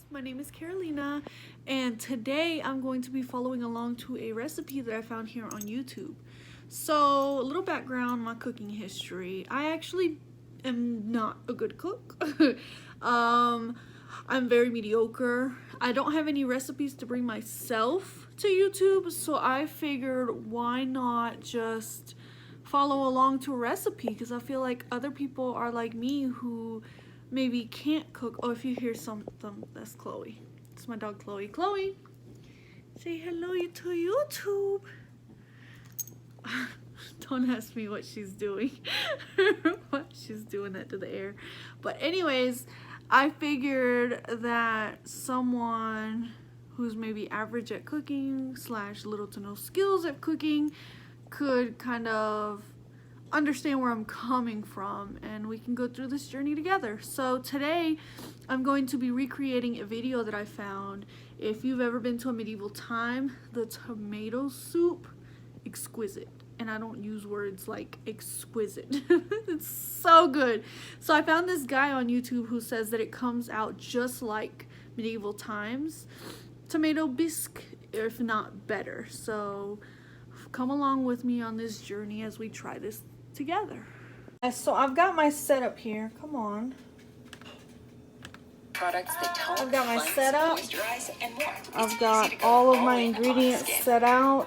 My name is Carolina, and today I'm going to be following along to a recipe that I found here on YouTube. So, a little background, my cooking history. I actually am not a good cook. I'm very mediocre. I don't have any recipes to bring myself to YouTube, so I figured why not just follow along to a recipe, because I feel like other people are like me who maybe can't cook. Oh, if you hear something, that's Chloe. It's my dog Chloe. Chloe, say hello to YouTube. Don't ask me what she's doing. What she's doing that to the air. But anyways, I figured that someone who's maybe average at cooking / little to no skills at cooking could kind of understand where I'm coming from, and we can go through this journey together. So today I'm going to be recreating a video that I found. If you've ever been to a medieval time, the tomato soup, exquisite. And I don't use words like exquisite. It's so good. So I found this guy on YouTube who says that it comes out just like medieval times tomato bisque, if not better. So come along with me on this journey as we try this together. So I've got my setup here. Come on. Products that tone, I've got my cleanse, setup. moisturize, and more. I've got all of my ingredients set out,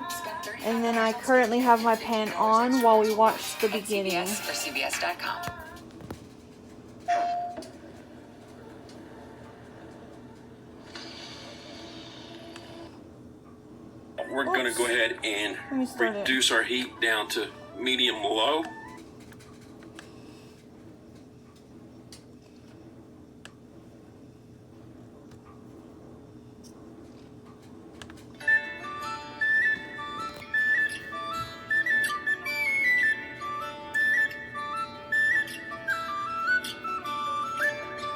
and then I currently have my pan on while we watch the beginning. CBS or CBS.com. We're going to go ahead and reduce our heat down to medium low.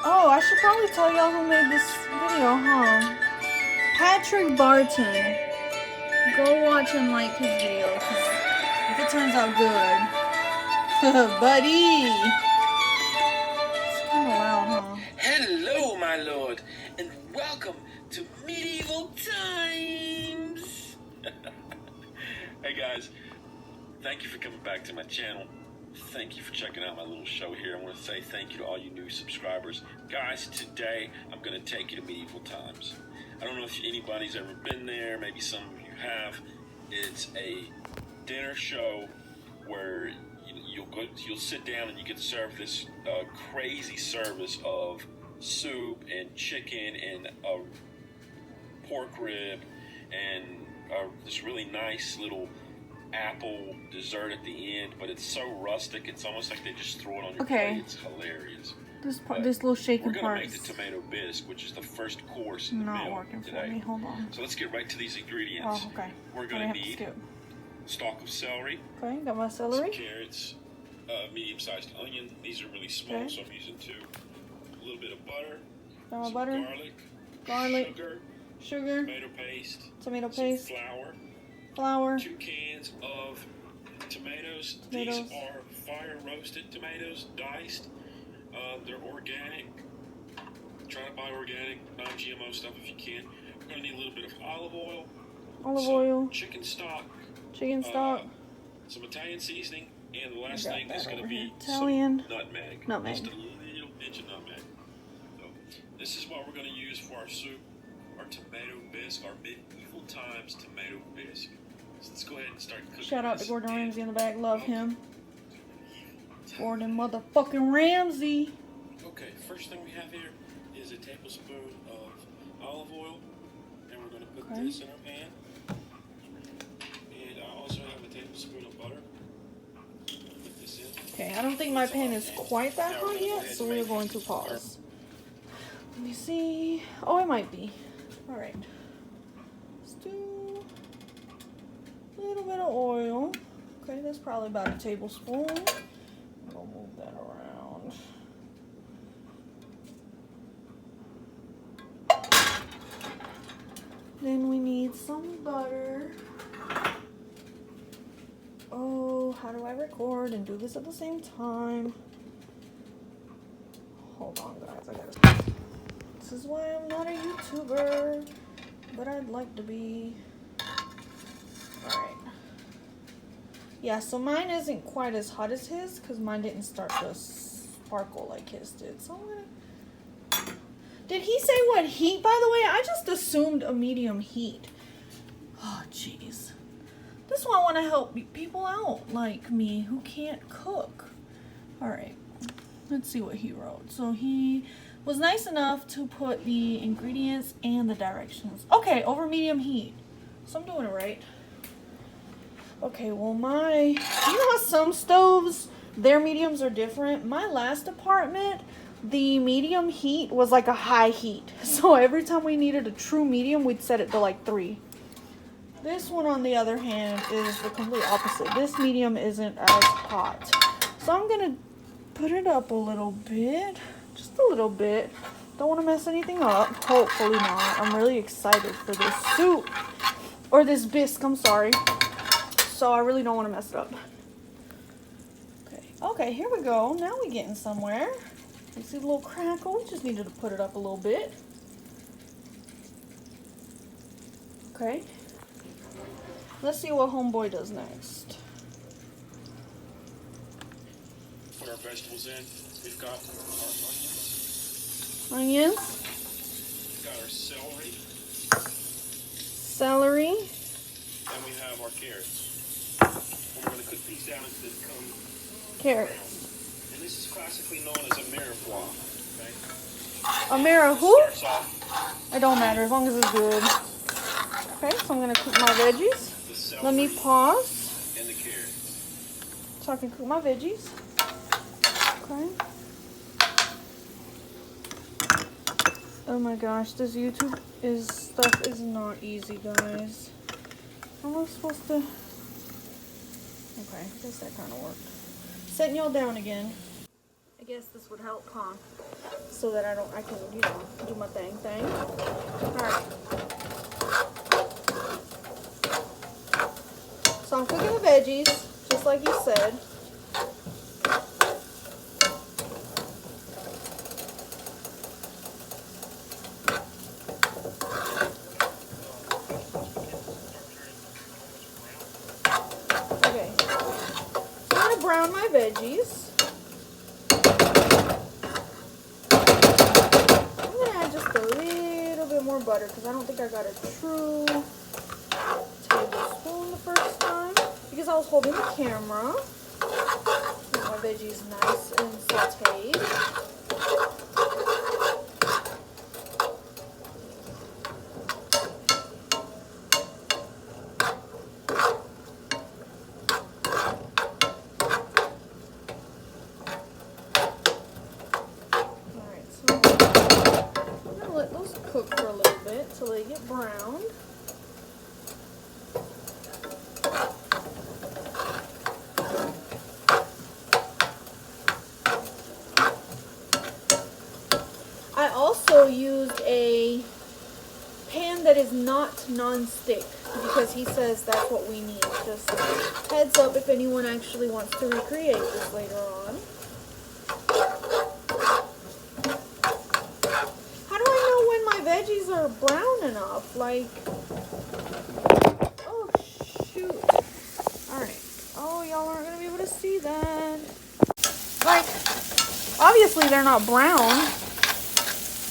Oh, I should probably tell y'all who made this video, huh? Patrick Barton. Go watch and like his video, if it turns out good. Buddy! It's kind of loud, huh? Hello, my lord, and welcome to Medieval Times. Hey guys, thank you for coming back to my channel. Thank you for checking out my little show here. I want to say thank you to all you new subscribers. Guys, today I'm going to take you to Medieval Times. I don't know if anybody's ever been there. Maybe some of you have. It's a dinner show where you'll sit down and you get served this crazy service of soup and chicken and a pork rib and this really nice little apple dessert at the end, but it's so rustic, it's almost like they just throw it on your plate. It's hilarious. This little shaking part. part. We're going to make the tomato bisque, which is the first course in the not meal working today. for me. Hold on. So let's get right to these ingredients. Oh, okay. We're going to need a stalk of celery. Okay, got my celery. Some carrots, medium-sized onion. These are really small, so I'm using 2. A little bit of butter. Got my some butter. Garlic. Sugar. Tomato paste. Some Flour. 2 cans of tomatoes. These are fire roasted tomatoes, diced. They're organic. Try to buy organic, non-GMO stuff if you can. We're going to need a little bit of olive oil. Chicken stock. Some Italian seasoning. And the last thing is going to be Italian. some nutmeg. Just a little pinch of nutmeg. So, this is what we're going to use for our soup, our tomato bisque, our medieval times tomato bisque. So let's go ahead and start cooking. Shout out to Gordon Ramsay in the back. Love him. Gordon motherfucking Ramsay. Okay, first thing we have here is a tablespoon of olive oil. And we're going to put this in our pan. And I also have a tablespoon of butter. Put this in. Okay, I don't think my pan is quite that hot yet, so we're going to pause. Let me see. Oh, it might be. Alright. Let's do a little bit of oil. Okay, that's probably about a tablespoon. I'll move that around. Then we need some butter. Oh, how do I record and do this at the same time? Hold on, guys. I gotta. This is why I'm not a YouTuber, but I'd like to be. Alright. Yeah, so mine isn't quite as hot as his because mine didn't start to sparkle like his did. So I'm gonna... Did he say what heat, by the way? I just assumed a medium heat. Oh, jeez. This is why I want to help people out like me who can't cook. Alright, let's see what he wrote. So he was nice enough to put the ingredients and the directions. Okay, over medium heat. So I'm doing it right. Okay, well you know how some stoves, their mediums are different? My last apartment, the medium heat was like a high heat. So every time we needed a true medium, we'd set it to like 3. This one, on the other hand, is the complete opposite. This medium isn't as hot. So I'm going to put it up a little bit. Just a little bit. Don't want to mess anything up. Hopefully not. I'm really excited for this soup. Or this bisque, I'm sorry. So I really don't want to mess it up. Okay, here we go. Now we're getting somewhere. You see the little crackle? We just needed to put it up a little bit. Okay. Let's see what homeboy does next. Put our vegetables in. We've got our onions. Onions. We've got our celery. Celery. And we have our carrots. And we're going to cook these down until they become Carrots. brown. And this is classically known as a mirepoix. Okay? A mara who? Starts off It don't matter as long as it's good. Okay, so I'm gonna cook my veggies. the celery Let me pause and the carrots. so I can cook my veggies. Okay. Oh my gosh, this YouTube stuff is not easy, guys. How am I supposed to? Okay, I guess that kind of worked. Setting y'all down again. I guess this would help, huh? So that I can, you know, do my thing. Alright. So I'm cooking the veggies, just like you said. Okay. So I'm gonna brown my veggies. More butter because I don't think I got a true tablespoon the first time because I was holding the camera. Get my veggies nice and sauteed. Cook for a little bit till they get browned. I also used a pan that is not non-stick because he says that's what we need. Just heads up if anyone actually wants to recreate this later on. Veggies are brown enough, like, oh shoot. Alright. Oh, y'all aren't gonna be able to see that. Like, obviously they're not brown,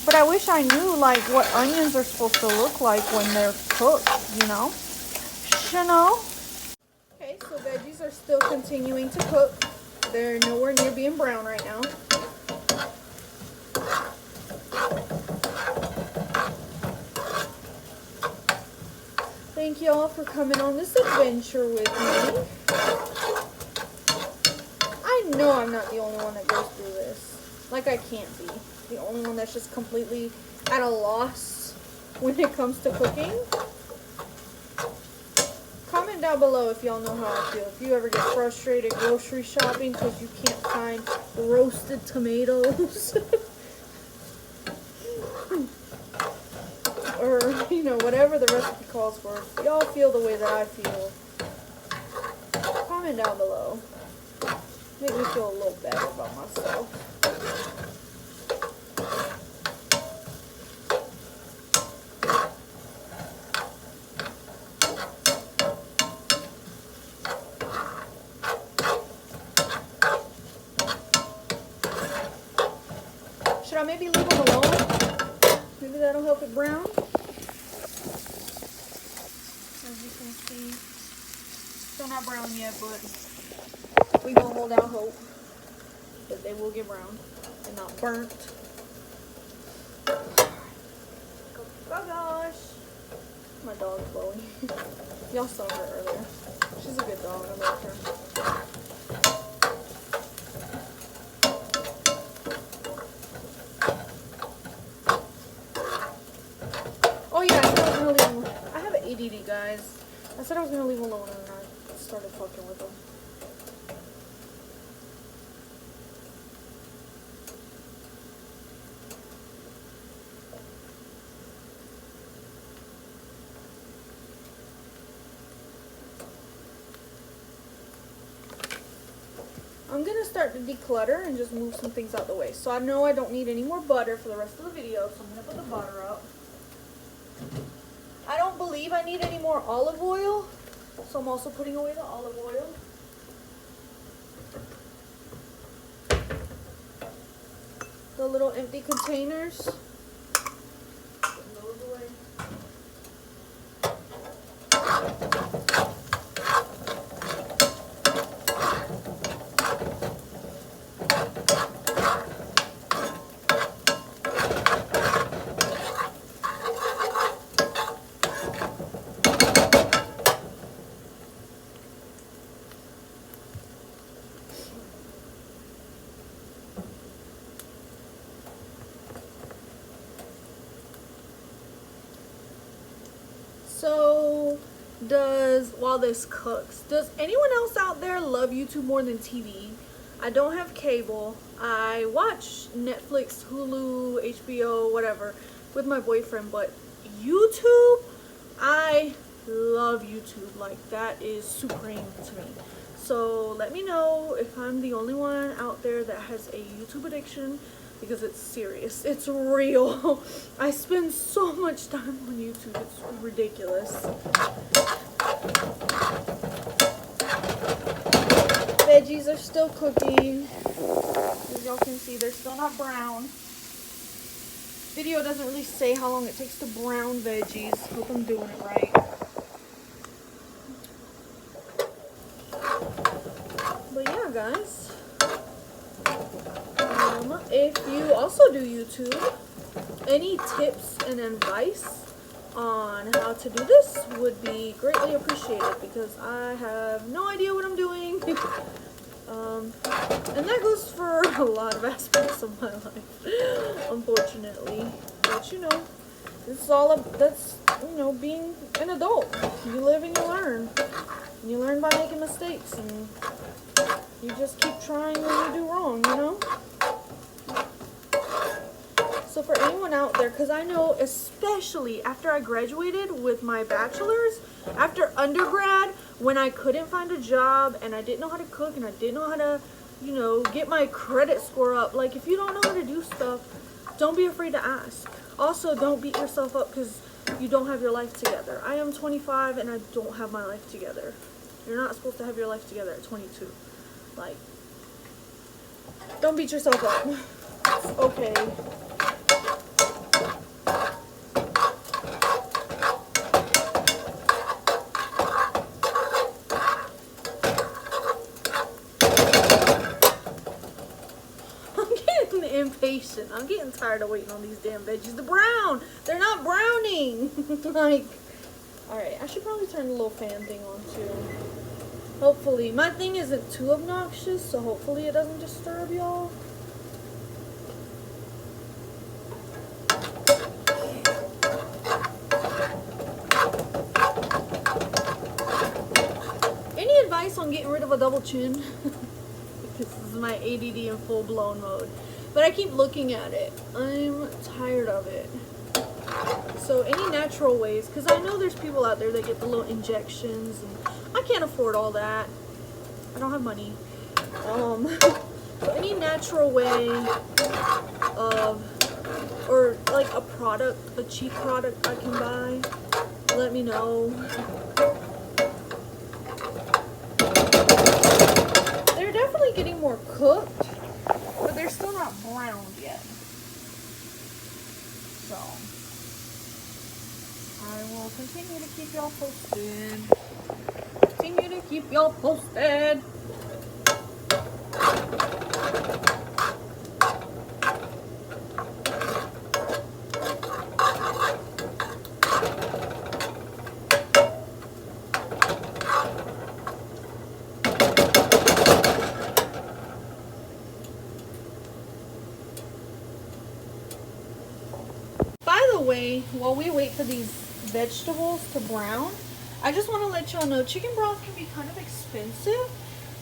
but I wish I knew, like, what onions are supposed to look like when they're cooked, you know? Okay, so veggies are still continuing to cook. They're nowhere near being brown right now. Thank you all for coming on this adventure with me. I know I'm not the only one that goes through this. Like, I can't be the only one that's just completely at a loss when it comes to cooking. Comment down below if y'all know how I feel. If you ever get frustrated grocery shopping because you can't find roasted tomatoes. Or, you know, whatever the recipe calls for. If y'all feel the way that I feel, comment down below. Make me feel a little better about myself. chocolate brown. As you can see, still not brown yet, but we gonna hold out hope that they will get brown and not burnt. Oh gosh, my dog's blowing. Y'all saw her earlier. She's a good dog. I love her. Oh yeah, I said I was gonna leave him. I have an ADD, guys. I said I was gonna leave him alone, and I started fucking with him. I'm gonna start to declutter and just move some things out the way. So I know I don't need any more butter for the rest of the video, so I'm gonna put the butter up. I don't believe I need any more olive oil, so I'm also putting away the olive oil. The little empty containers. Putting those away. So, while this cooks, does anyone else out there love YouTube more than TV? I don't have cable. I watch Netflix, Hulu, HBO, whatever, with my boyfriend, but YouTube, I love YouTube. Like, that is supreme to me. So, let me know if I'm the only one out there that has a YouTube addiction, because it's serious. It's real. I spend so much time on YouTube. It's ridiculous. Veggies are still cooking. As y'all can see, they're still not brown. Video doesn't really say how long it takes to brown veggies. Hope I'm doing it right. But yeah, guys. If you also do YouTube, any tips and advice on how to do this would be greatly appreciated, because I have no idea what I'm doing. And that goes for a lot of aspects of my life, unfortunately. But you know, this is all that's, you know, being an adult. You live and you learn. And you learn by making mistakes, and you just keep trying when you do wrong, you know? So for anyone out there, because I know especially after I graduated with my bachelor's, after undergrad, when I couldn't find a job and I didn't know how to cook and I didn't know how to, you know, get my credit score up. Like, if you don't know how to do stuff, don't be afraid to ask. Also, don't beat yourself up because you don't have your life together. I am 25 and I don't have my life together. You're not supposed to have your life together at 22. Like, don't beat yourself up. It's okay. Impatient. I'm getting tired of waiting on these damn veggies to brown. They're not browning. Like, alright, I should probably turn the little fan thing on too. Hopefully. My thing isn't too obnoxious, so hopefully it doesn't disturb y'all. Any advice on getting rid of a double chin? This is my ADD in full-blown mode. But I keep looking at it. I'm tired of it. So any natural ways, because I know there's people out there that get the little injections, and I can't afford all that. I don't have money. So any natural way of, or like a product, a cheap product I can buy, let me know. They're definitely getting more cooked, but they're still not browned yet. So, I will continue to keep y'all posted. Continue to keep y'all posted. By the way, while we wait for these vegetables to brown, I just want to let y'all know chicken broth can be kind of expensive.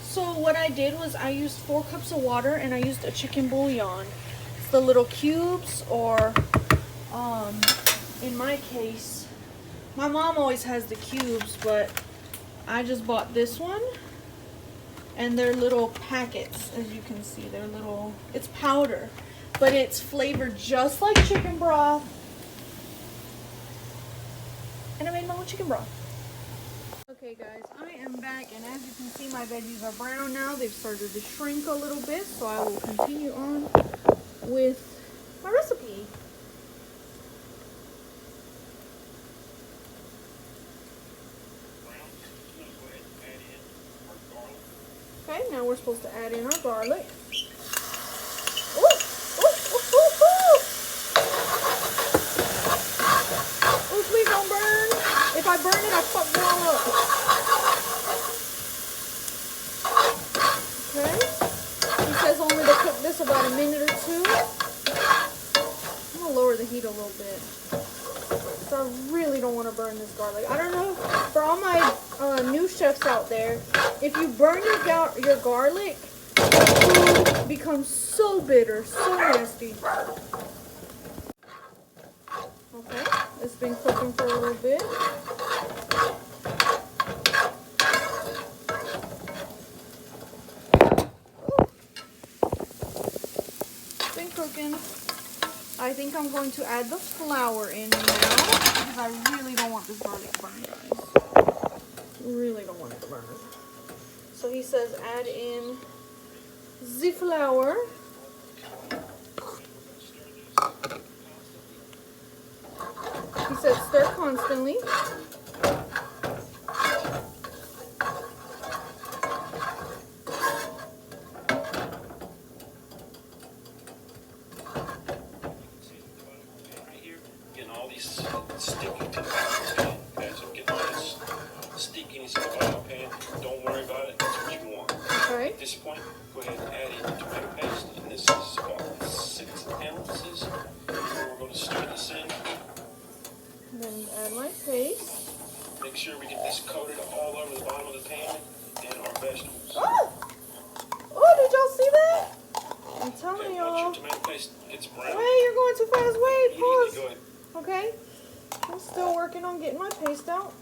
So what I did was I used 4 cups of water and I used a chicken bouillon. It's the little cubes, or in my case, my mom always has the cubes, but I just bought this one. And they're little packets, as you can see. They're little, it's powder, but it's flavored just like chicken broth. And I made my own chicken broth. Okay guys, I am back, and as you can see, my veggies are brown now. They've started to shrink a little bit, so I will continue on with my recipe. Okay, now we're supposed to add in our garlic. Ooh, ooh, ooh, ooh, ooh. Ooh, please don't burn. If I burn it, I fuck it all up. Okay. He says only to cook this about a minute or 2. I'm gonna lower the heat a little bit. So I really don't want to burn this garlic. I don't know, for all my new chefs out there, if you burn your garlic, the food becomes so bitter, so nasty. Okay, it's been cooking for a little bit. It's been cooking. I think I'm going to add the flour in now, because I really don't want this garlic burned, guys. Really don't want it to burn. So he says add in the flour. He said stir constantly. At this point, go ahead and add in the tomato paste, and this is about 6 ounces. So we're going to stir this in. And then add my paste. Make sure we get this coated all over the bottom of the pan and our vegetables. Oh! Oh, did y'all see that? I'm telling Okay, y'all. once your tomato paste gets brown, Wait, you're going too fast. Wait, pause. go ahead. Okay. I'm still working on getting my paste out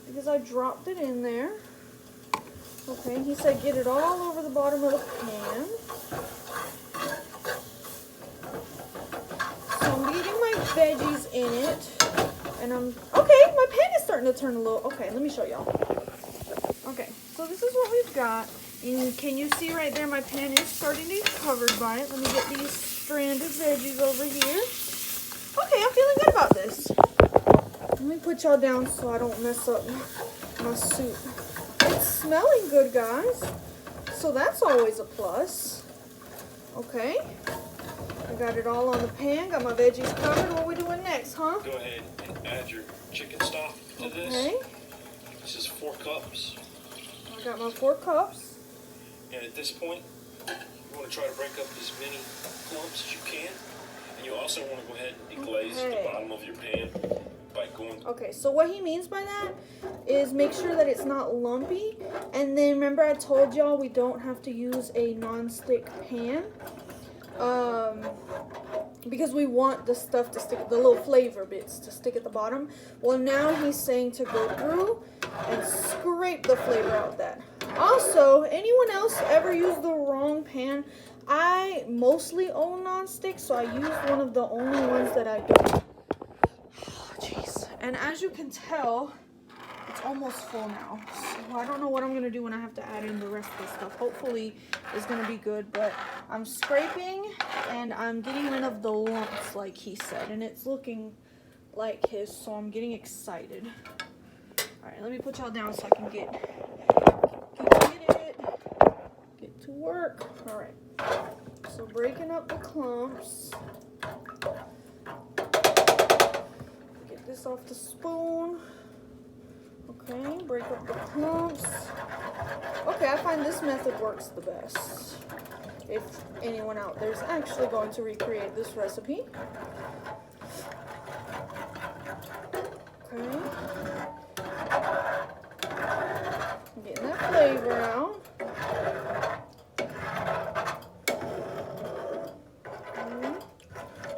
because I dropped it in there. Okay, he said get it all over the bottom of the pan. So I'm getting my veggies in it. And okay, my pan is starting to turn a little, okay, let me show y'all. Okay, so this is what we've got. And can you see right there, my pan is starting to be covered by it. Let me get these stranded veggies over here. Okay, I'm feeling good about this. Let me put y'all down so I don't mess up my soup. It's smelling good, guys. So that's always a plus. Okay. I got it all on the pan. Got my veggies covered. What are we doing next, huh? Go ahead and add your chicken stock to this. Okay. This is 4 cups. I got my 4 cups. And at this point, you want to try to break up as many clumps as you can. And you also want to go ahead and deglaze the bottom of your pan by going... Okay, so what he means by that is make sure that it's not lumpy. And then remember I told y'all we don't have to use a non-stick pan. Because we want the stuff to stick, the little flavor bits to stick at the bottom. Well, now he's saying to go through and scrape the flavor out of that. Also, anyone else ever use the wrong pan? I mostly own non-stick, so I use one of the only ones that I don't. Oh, jeez. And as you can tell, it's almost full now. So I don't know what I'm going to do when I have to add in the rest of the stuff. Hopefully it's going to be good, but I'm scraping and I'm getting rid of the lumps like he said, and it's looking like his, so I'm getting excited. Alright, let me put y'all down so I can get to work. Alright, so breaking up the clumps. Get this off the spoon. Okay, break up the clumps. Okay, I find this method works the best. If anyone out there's actually going to recreate this recipe. Okay. Getting that flavor out. Okay.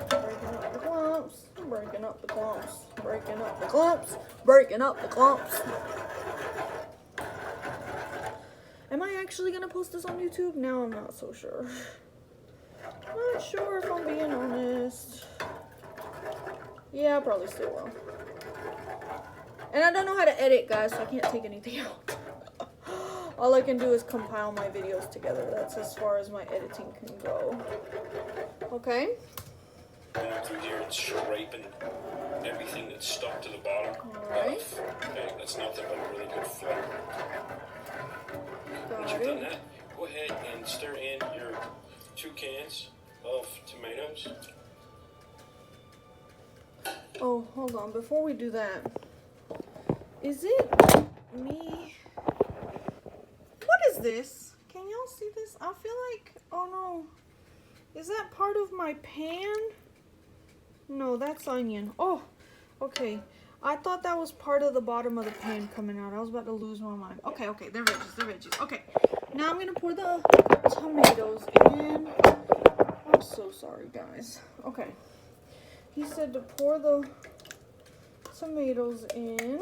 Breaking up the clumps. Breaking up the clumps. Breaking up the clumps. Breaking up the clumps. Am I actually gonna post this on YouTube? Now I'm not so sure. Not sure if I'm being honest. Yeah, I probably still will. And I don't know how to edit, guys, so I can't take anything out. All I can do is compile my videos together. That's as far as my editing can go. Okay? Going through here and scraping everything that's stuck to the bottom Alright. off. Okay, that's nothing but a really good flavor. Once Got you've done it. that, go ahead and stir in your 2 cans of tomatoes. Oh, hold on. Before we do that, is it me? What is this? Can y'all see this? I feel like, oh no. Is that part of my pan? No, that's onion. Oh, okay. I thought that was part of the bottom of the pan coming out. I was about to lose my mind. Okay, they're veggies, Okay, now I'm gonna pour the tomatoes in. I'm so sorry, guys. Okay. He said to pour the tomatoes in.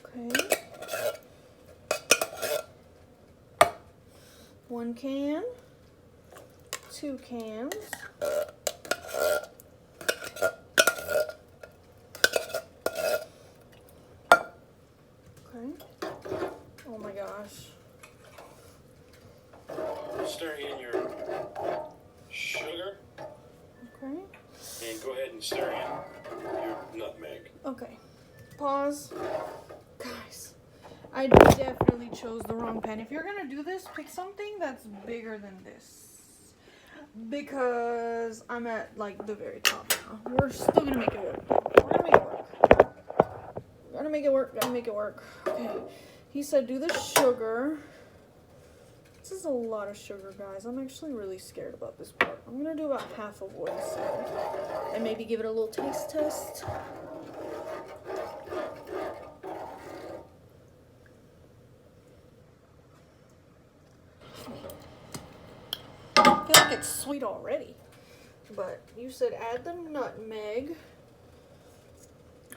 Okay. 1 can. 2 cans. Okay. Oh my gosh. Stir in your sugar. Okay. And go ahead and stir in your nutmeg. Okay. Pause. Guys, I definitely chose the wrong pan. If you're gonna do this, pick something that's bigger than this. Because I'm at like the very top now. We're still gonna make it work. We're gonna make it work. Gotta make it work. Gotta make it work. Okay. He said do the sugar. This is a lot of sugar, guys. I'm actually really scared about this part. I'm gonna do about half of what he said. And maybe give it a little taste test. I feel like it's sweet already. But you said add the nutmeg.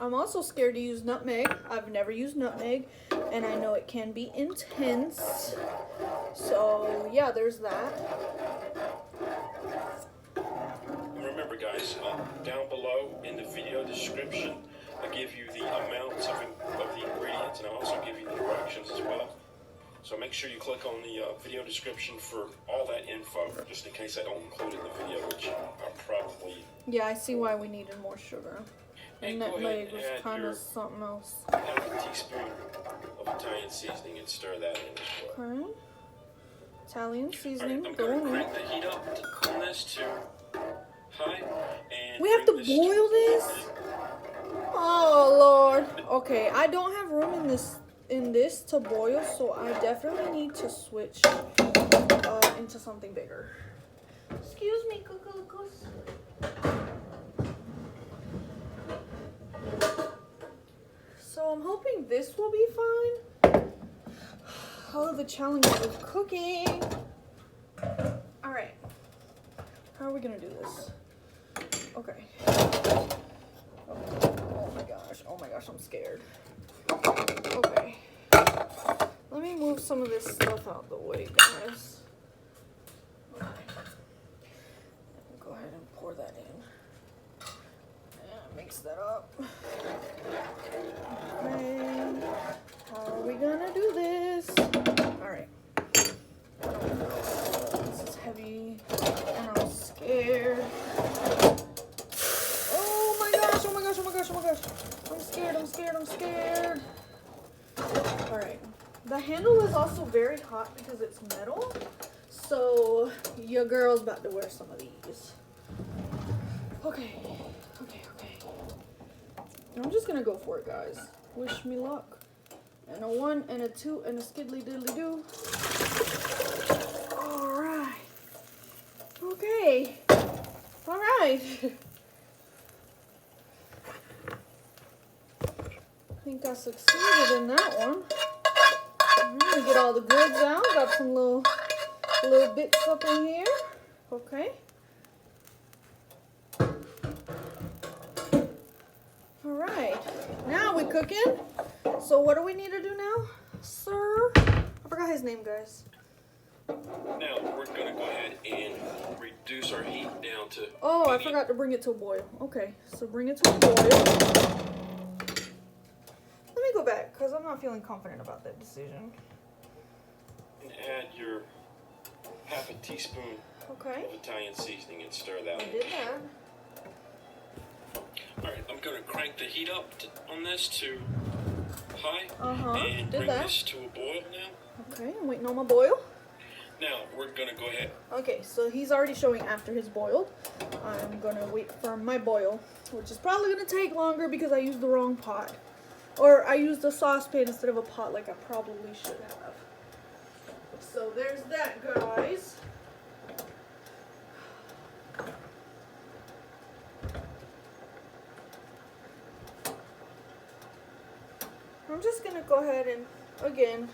I'm also scared to use nutmeg. I've never used nutmeg, and I know it can be intense. So, yeah, there's that. Remember, guys, down below in the video description, I give you the amounts of the ingredients, and I also give you the directions as well. So make sure you click on the video description for all that info, just in case I don't include it in the video, which I probably... Yeah, I see why we needed more sugar. And go ahead nutmeg and was add kind your of something else. half a teaspoon of Italian seasoning and stir that in as well. Okay. Italian Alright, seasoning, I'm go going to in. crank the heat up on this to high. And We have to bring boil this? Oh, Lord. Okay, I don't have room in this to boil, so I definitely need to switch into something bigger. Excuse me, cuckoo-cuckoos. So I'm hoping this will be fine. Oh, the challenge of cooking. All right. How are we gonna do this? Okay. Oh my gosh, I'm scared. Okay. Let me move some of this stuff out the way, guys. Okay. Go ahead and pour that in. And mix that up. Okay. How are we gonna do this? Alright. This is heavy and I'm scared. scared, I'm scared. Alright. The handle is also very hot because it's metal. So your girl's about to wear some of these. Okay. I'm just gonna go for it, guys. Wish me luck. And a 1 and a 2 and a skiddly diddly do. Alright. Okay. Alright. I think I succeeded in that one. I'm gonna get all the goods out. Got some little bits up in here. Okay. Alright. Now we're cooking. So what do we need to do now, sir? I forgot his name, guys. Now we're gonna go ahead and reduce our heat down to. Oh, I forgot to bring it to a boil. Okay, so bring it to a boil. Let me go back because I'm not feeling confident about that decision. And add your half a teaspoon Okay. of Italian seasoning and stir that. I did that. All right, I'm gonna crank the heat up on this to high and Did bring that. this to a boil now. Okay, I'm waiting on my boil. Now we're gonna go ahead. Okay, so he's already showing after his boiled. I'm gonna wait for my boil, which is probably gonna take longer because I used the wrong pot. Or I used a saucepan instead of a pot like I probably should have. So there's that, guys. I'm just gonna go ahead and, again,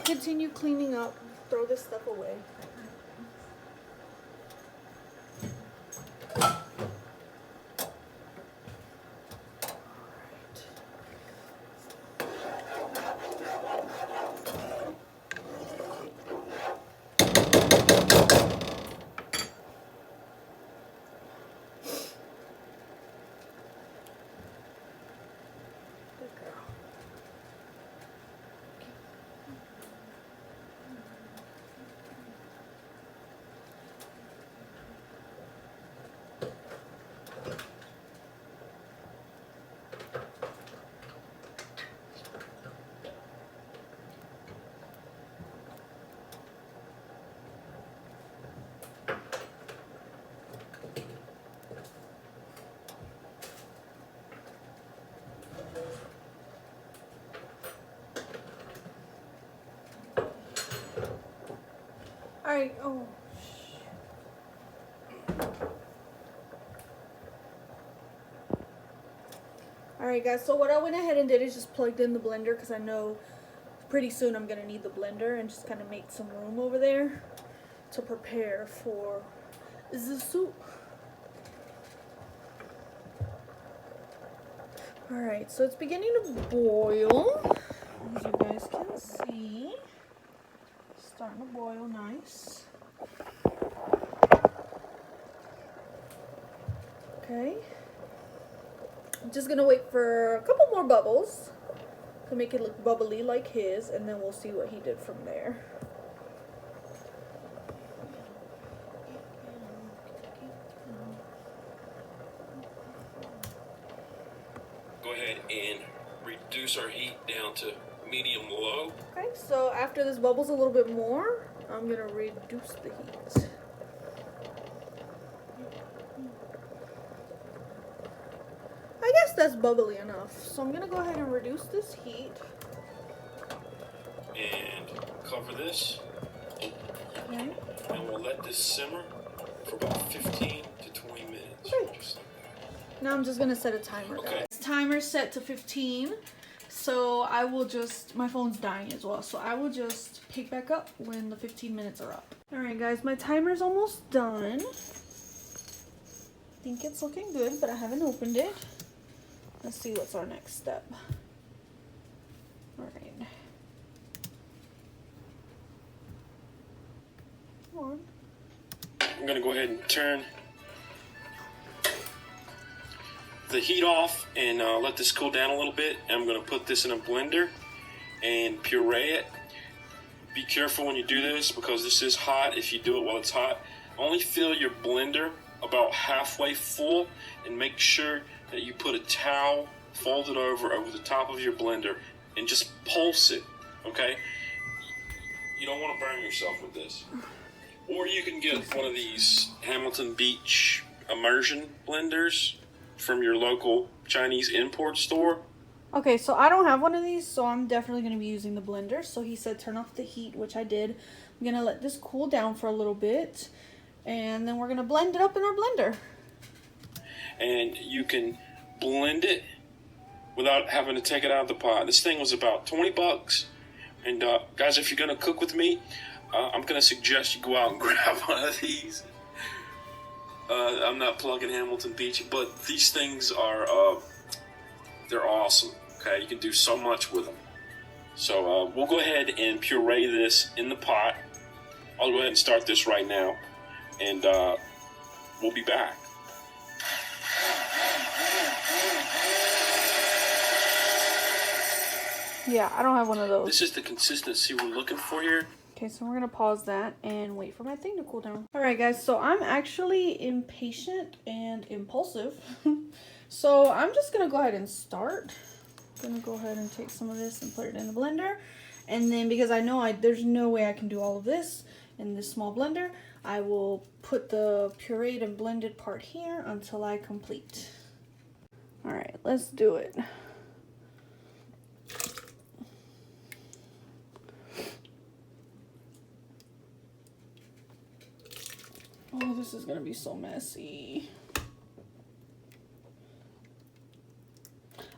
continue cleaning up, throw this stuff away. Alright, oh. Alright guys, so what I went ahead and did is just plugged in the blender because I know pretty soon I'm going to need the blender, and just kind of make some room over there to prepare for the soup. Alright, so it's beginning to boil, as you guys can see. Starting to boil nice. Okay. I'm just gonna wait for a couple more bubbles to make it look bubbly like his, and then we'll see what he did from there. Go ahead and reduce our heat down to medium low. Okay, so after this bubbles a little bit more, I'm gonna reduce the heat. I guess that's bubbly enough. So I'm gonna go ahead and reduce this heat. And cover this. Okay. And we'll let this simmer for about 15 to 20 minutes. Okay. Just like that. Now I'm just gonna set a timer, Okay. guys. Timer set to 15. So I will just, my phone's dying as well, so I will just pick back up when the 15 minutes are up. Alright guys, my timer's almost done. I think it's looking good, but I haven't opened it. Let's see what's our next step. Alright. Come on. I'm gonna go ahead and turn the heat off and let this cool down a little bit. I'm gonna put this in a blender and puree it. Be careful when you do this because this is hot. If you do it while it's hot, only fill your blender about halfway full and make sure that you put a towel fold it over the top of your blender, and just pulse it, okay? You don't want to burn yourself with this. Or you can get one of these Hamilton Beach immersion blenders from your local Chinese import store. Okay, so I don't have one of these, so I'm definitely going to be using the blender. So he said turn off the heat, which I did. I'm going to let this cool down for a little bit, and then we're going to blend it up in our blender. And you can blend it without having to take it out of the pot. This thing was about 20 bucks. And guys, if you're going to cook with me, I'm going to suggest you go out and grab one of these. I'm not plugging Hamilton Beach, but these things are, they're awesome. Okay, you can do so much with them. So we'll go ahead and puree this in the pot. I'll go ahead and start this right now, and we'll be back. Yeah, I don't have one of those. This is the consistency we're looking for here. Okay, so we're going to pause that and wait for my thing to cool down. Alright guys, so I'm actually impatient and impulsive. So I'm just going to go ahead and start. I'm going to go ahead and take some of this and put it in the blender. And then because I know there's no way I can do all of this in this small blender, I will put the pureed and blended part here until I complete. Alright, let's do it. Oh, this is gonna be so messy.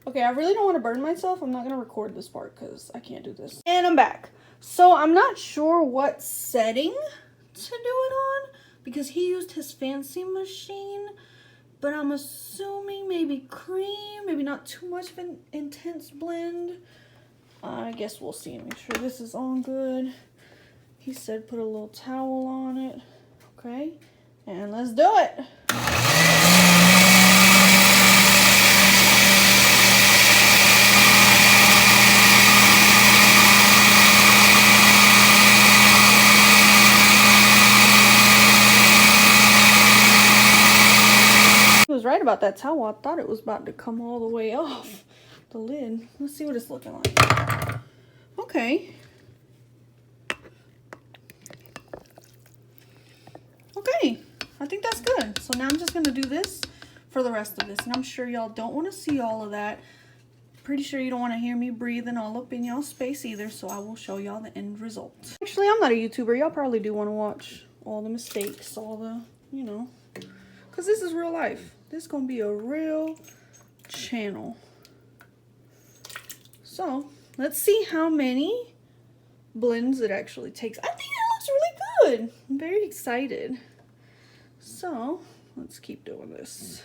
Okay, I really don't want to burn myself. I'm not gonna record this part because I can't do this. And I'm back. So I'm not sure what setting to do it on because he used his fancy machine, but I'm assuming maybe cream, maybe not too much of an intense blend. I guess we'll see. Make sure this is all good. He said put a little towel on it. Okay, and let's do it. He was right about that towel. I thought it was about to come all the way off the lid. Let's see what it's looking like. Okay. Okay, I think that's good. So now I'm just going to do this for the rest of this. And I'm sure y'all don't want to see all of that. Pretty sure you don't want to hear me breathing all up in y'all's space either. So I will show y'all the end result. Actually, I'm not a YouTuber. Y'all probably do want to watch all the mistakes, all the, you know. Because this is real life. This is going to be a real channel. So, let's see how many blends it actually takes. I think it looks really good. I'm very excited. So, let's keep doing this.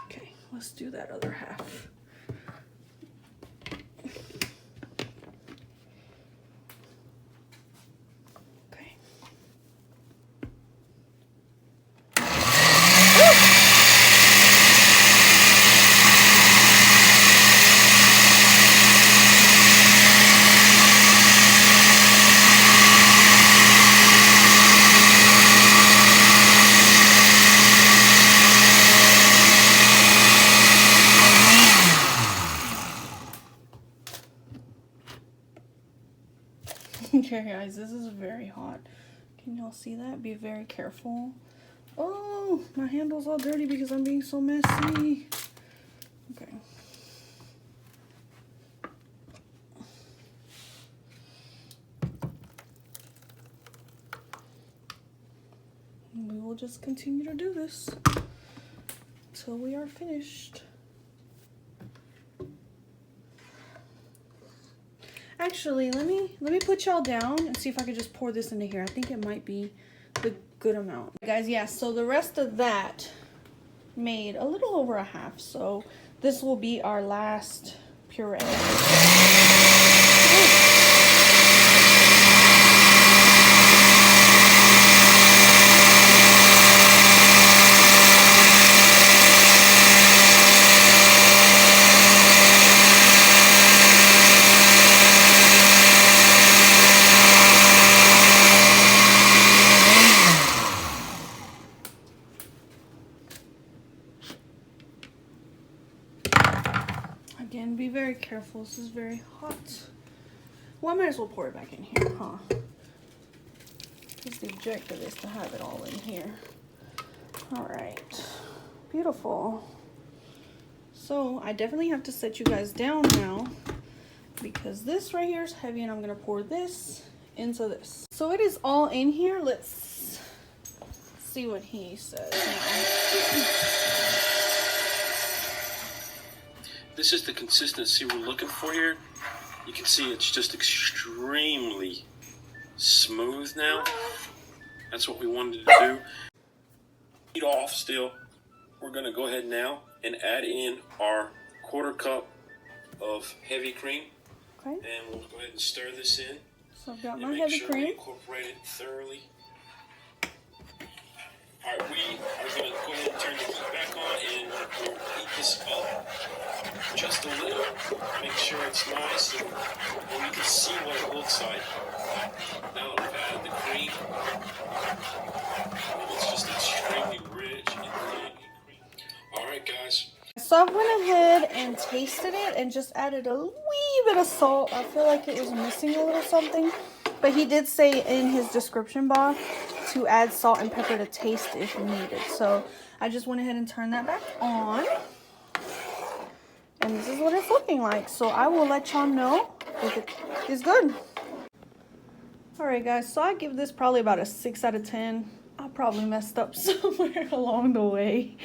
Okay, let's do that other half. Okay guys, this is very hot. Can y'all see that? Be very careful. Oh, my handle's all dirty because I'm being so messy. Okay. We will just continue to do this until we are finished. Actually, let me put y'all down and see if I could just pour this into here. I think it might be the good amount. Guys, yeah, so the rest of that made a little over a half. So this will be our last puree. Again, be very careful. This is very hot. Well, I might as well pour it back in here, huh? Because the objective is to have it all in here. All right. Beautiful. So I definitely have to set you guys down now because this right here is heavy, and I'm gonna pour this into this. So it is all in here. Let's see what he says now. This is the consistency we're looking for here. You can see it's just extremely smooth now. That's what we wanted to do. Heat off still. We're gonna go ahead now and add in our 1/4 cup of heavy cream. Okay. And we'll go ahead and stir this in. So I've got And my make heavy sure cream. we incorporate it thoroughly. All right, we are going to go ahead and turn the heat back on, and we'll heat this up just a little. Make sure it's nice, and we can see what it looks like. Now that we've added the cream, it's just extremely rich and creamy. All right, guys. So I went ahead and tasted it and just added a wee bit of salt. I feel like it was missing a little something. But he did say in his description box to add salt and pepper to taste if needed. So I just went ahead and turned that back on. And this is what it's looking like. So I will let y'all know if it is good. Alright guys, so I give this probably about a 6 out of 10. I probably messed up somewhere along the way.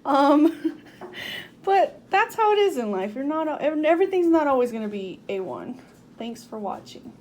But that's how it is in life. Everything's not always going to be A1. Thanks for watching.